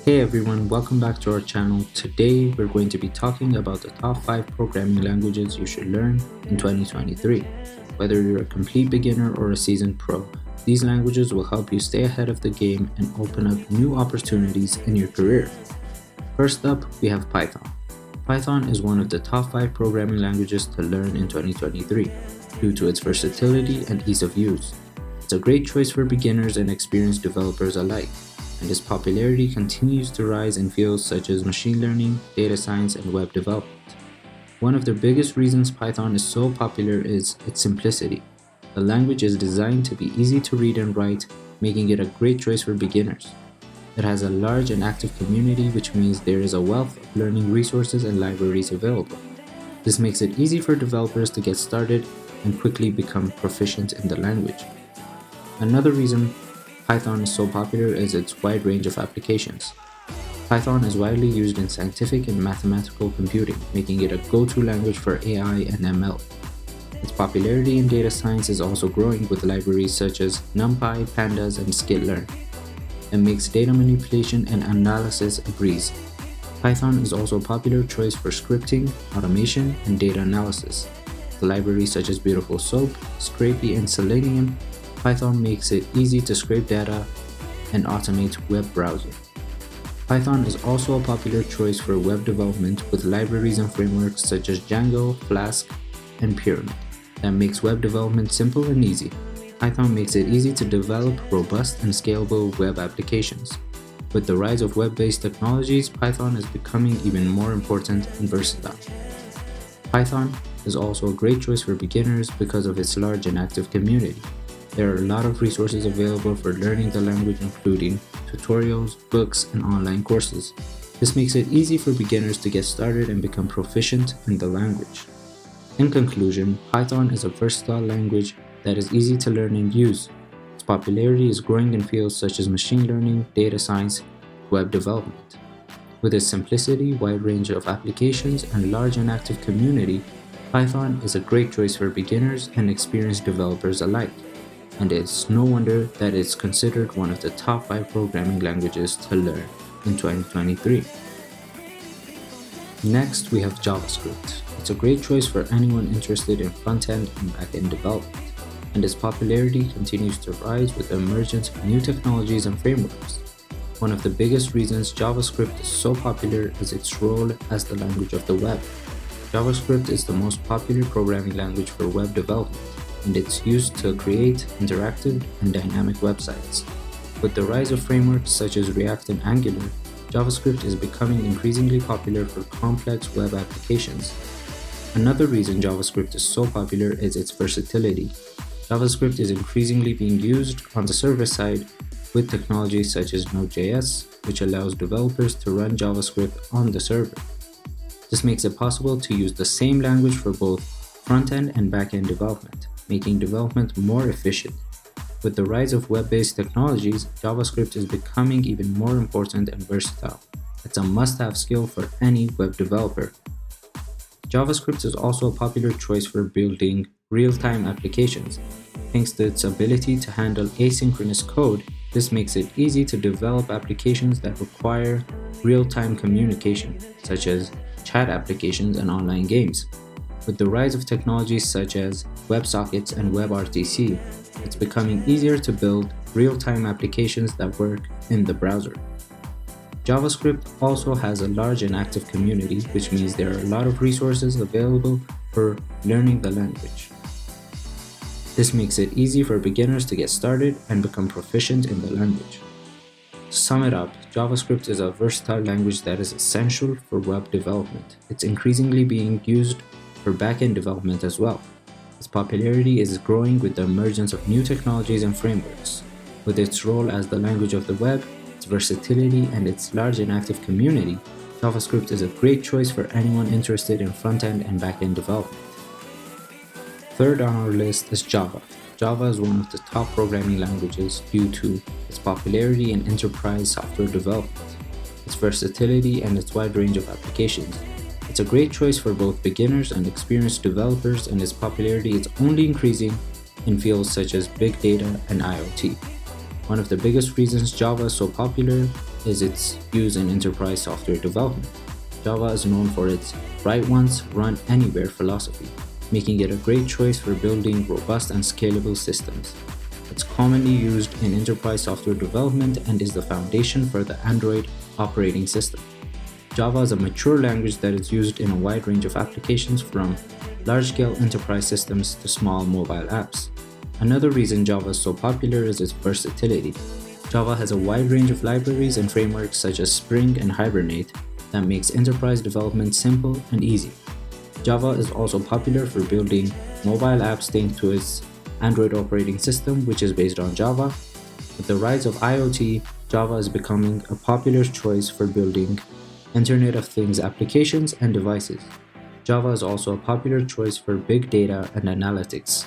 Hey everyone, welcome back to our channel. Today we're going to be talking about the top 5 programming languages you should learn in 2023. Whether you're a complete beginner or a seasoned pro, these languages will help you stay ahead of the game and open up new opportunities in your career. First up, we have Python. Python is one of the top 5 programming languages to learn in 2023 due to its versatility and ease of use. It's a great choice for beginners and experienced developers alike, and its popularity continues to rise in fields such as machine learning, data science, and web development. One of the biggest reasons Python is so popular is its simplicity. The language is designed to be easy to read and write, making it a great choice for beginners. It has a large and active community, which means there is a wealth of learning resources and libraries available. This makes it easy for developers to get started and quickly become proficient in the language. Another reason Python is so popular is its wide range of applications. Python is widely used in scientific and mathematical computing, making it a go-to language for AI and ML. Its popularity in data science is also growing with libraries such as NumPy, Pandas, and Scikit-learn. It makes data manipulation and analysis a breeze. Python is also a popular choice for scripting, automation, and data analysis. With libraries such as Beautiful Soup, Scrapy, and Selenium, Python makes it easy to scrape data and automate web browsing. Python is also a popular choice for web development with libraries and frameworks such as Django, Flask, and Pyramid that makes web development simple and easy. Python makes it easy to develop robust and scalable web applications. With the rise of web-based technologies, Python is becoming even more important and versatile. Python is also a great choice for beginners because of its large and active community. There are a lot of resources available for learning the language, including tutorials, books, and online courses. This makes it easy for beginners to get started and become proficient in the language. In conclusion, Python is a versatile language that is easy to learn and use. Its popularity is growing in fields such as machine learning, data science, and web development. With its simplicity, wide range of applications, and large and active community, Python is a great choice for beginners and experienced developers alike. And it's no wonder that it's considered one of the top 5 programming languages to learn in 2023. Next, we have JavaScript. It's a great choice for anyone interested in front-end and back-end development, and its popularity continues to rise with the emergence of new technologies and frameworks. One of the biggest reasons JavaScript is so popular is its role as the language of the web. JavaScript is the most popular programming language for web development, and it's used to create interactive and dynamic websites. With the rise of frameworks such as React and Angular, JavaScript is becoming increasingly popular for complex web applications. Another reason JavaScript is so popular is its versatility. JavaScript is increasingly being used on the server side with technologies such as Node.js, which allows developers to run JavaScript on the server. This makes it possible to use the same language for both front-end and back-end development, making development more efficient. With the rise of web-based technologies, JavaScript is becoming even more important and versatile. It's a must-have skill for any web developer. JavaScript is also a popular choice for building real-time applications. Thanks to its ability to handle asynchronous code, this makes it easy to develop applications that require real-time communication, such as chat applications and online games. With the rise of technologies such as WebSockets and WebRTC, it's becoming easier to build real-time applications that work in the browser. JavaScript also has a large and active community, which means there are a lot of resources available for learning the language. This makes it easy for beginners to get started and become proficient in the language. To sum it up, JavaScript is a versatile language that is essential for web development. It's increasingly being used for back-end development as well. Its popularity is growing with the emergence of new technologies and frameworks. With its role as the language of the web, its versatility, and its large and active community, JavaScript is a great choice for anyone interested in front-end and back-end development. Third on our list is Java. Java is one of the top programming languages due to its popularity in enterprise software development, its versatility, and its wide range of applications. It's a great choice for both beginners and experienced developers, and its popularity is only increasing in fields such as big data and IoT. One of the biggest reasons Java is so popular is its use in enterprise software development. Java is known for its write once, run anywhere philosophy, making it a great choice for building robust and scalable systems. It's commonly used in enterprise software development and is the foundation for the Android operating system. Java is a mature language that is used in a wide range of applications, from large-scale enterprise systems to small mobile apps. Another reason Java is so popular is its versatility. Java has a wide range of libraries and frameworks such as Spring and Hibernate that makes enterprise development simple and easy. Java is also popular for building mobile apps thanks to its Android operating system, which is based on Java. With the rise of IoT, Java is becoming a popular choice for building Internet of Things applications and devices. Java is also a popular choice for big data and analytics.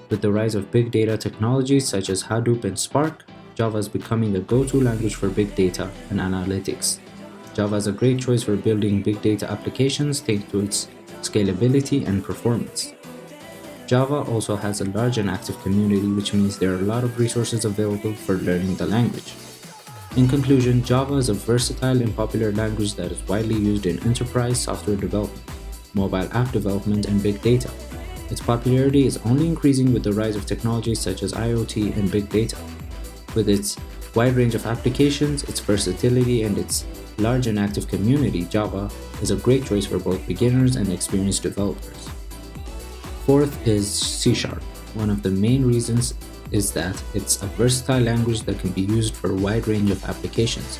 With the rise of big data technologies such as Hadoop and Spark, Java is becoming a go-to language for big data and analytics. Java is a great choice for building big data applications thanks to its scalability and performance. Java also has a large and active community, which means there are a lot of resources available for learning the language. In conclusion, Java is a versatile and popular language that is widely used in enterprise software development, mobile app development, and big data. Its popularity is only increasing with the rise of technologies such as IoT and big data. With its wide range of applications, its versatility, and its large and active community, Java is a great choice for both beginners and experienced developers. Fourth is C#. One of the main reasons is that it's a versatile language that can be used for a wide range of applications.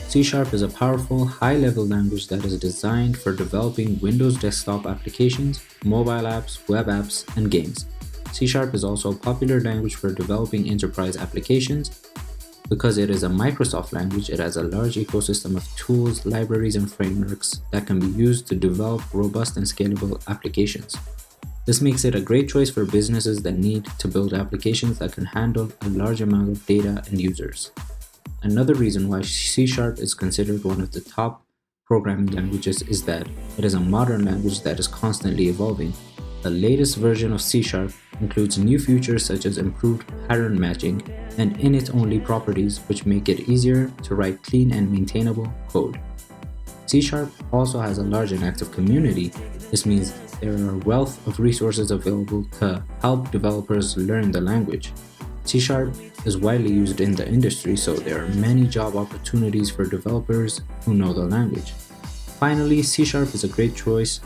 C# is a powerful, high-level language that is designed for developing Windows desktop applications, mobile apps, web apps, and games. C# is also a popular language for developing enterprise applications. Because it is a Microsoft language, it has a large ecosystem of tools, libraries, and frameworks that can be used to develop robust and scalable applications. This makes it a great choice for businesses that need to build applications that can handle a large amount of data and users. Another reason why C# is considered one of the top programming languages is that it is a modern language that is constantly evolving. The latest version of C# includes new features such as improved pattern matching and init-only properties, which make it easier to write clean and maintainable code. C# also has a large and active community. This means there are a wealth of resources available to help developers learn the language. C# is widely used in the industry, so there are many job opportunities for developers who know the language. Finally, C# is a great choice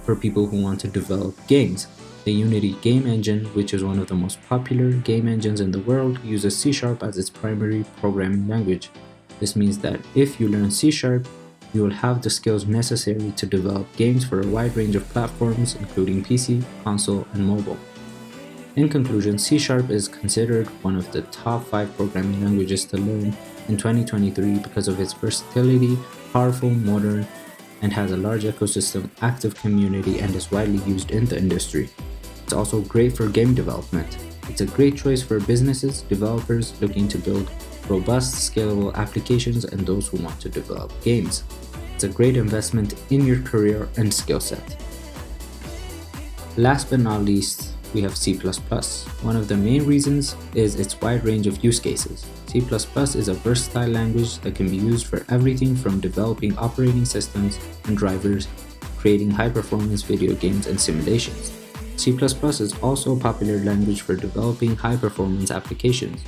for people who want to develop games. The Unity game engine, which is one of the most popular game engines in the world, uses C# as its primary programming language. This means that if you learn C#, you will have the skills necessary to develop games for a wide range of platforms, including PC, console, and mobile. In conclusion, C# is considered one of the top 5 programming languages to learn in 2023 because of its versatility, powerful, modern, and has a large ecosystem, active community, and is widely used in the industry. It's also great for game development. It's a great choice for businesses, developers looking to build robust, scalable applications, and those who want to develop games. It's a great investment in your career and skill set. Last but not least, we have C++. One of the main reasons is its wide range of use cases. C++ is a versatile language that can be used for everything from developing operating systems and drivers, creating high-performance video games and simulations. C++ is also a popular language for developing high-performance applications.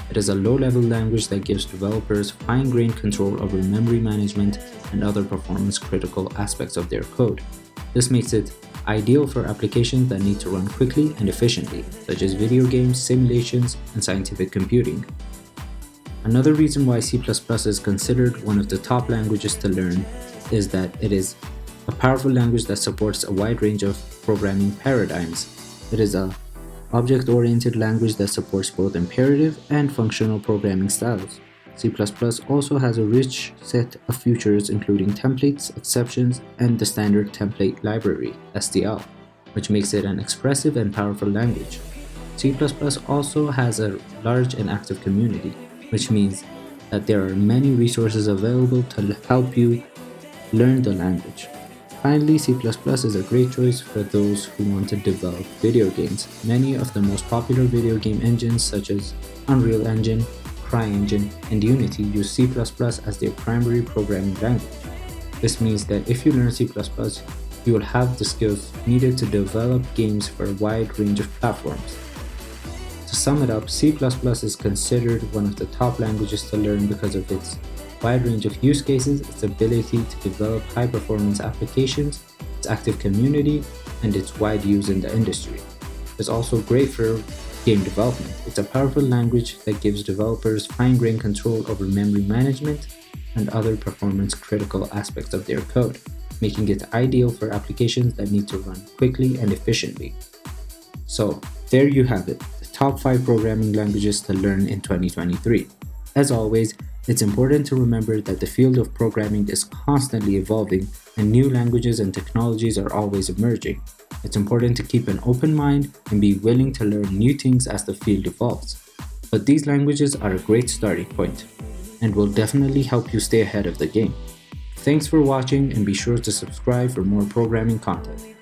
It is a low-level language that gives developers fine-grained control over memory management and other performance-critical aspects of their code. This makes it ideal for applications that need to run quickly and efficiently, such as video games, simulations, and scientific computing. Another reason why C++ is considered one of the top languages to learn is that it is a powerful language that supports a wide range of programming paradigms. It is an object-oriented language that supports both imperative and functional programming styles. C++ also has a rich set of features including templates, exceptions, and the standard template library, STL, which makes it an expressive and powerful language. C++ also has a large and active community, which means that there are many resources available to help you learn the language. Finally, C++ is a great choice for those who want to develop video games. Many of the most popular video game engines such as Unreal Engine, CryEngine, and Unity use C++ as their primary programming language. This means that if you learn C++, you will have the skills needed to develop games for a wide range of platforms. To sum it up, C++ is considered one of the top languages to learn because of its wide range of use cases, its ability to develop high-performance applications, its active community, and its wide use in the industry. It's also great for game development. It's a powerful language that gives developers fine-grained control over memory management and other performance-critical aspects of their code, making it ideal for applications that need to run quickly and efficiently. So, there you have it, the top 5 programming languages to learn in 2023. As always, it's important to remember that the field of programming is constantly evolving and new languages and technologies are always emerging. It's important to keep an open mind and be willing to learn new things as the field evolves. But these languages are a great starting point and will definitely help you stay ahead of the game. Thanks for watching and be sure to subscribe for more programming content.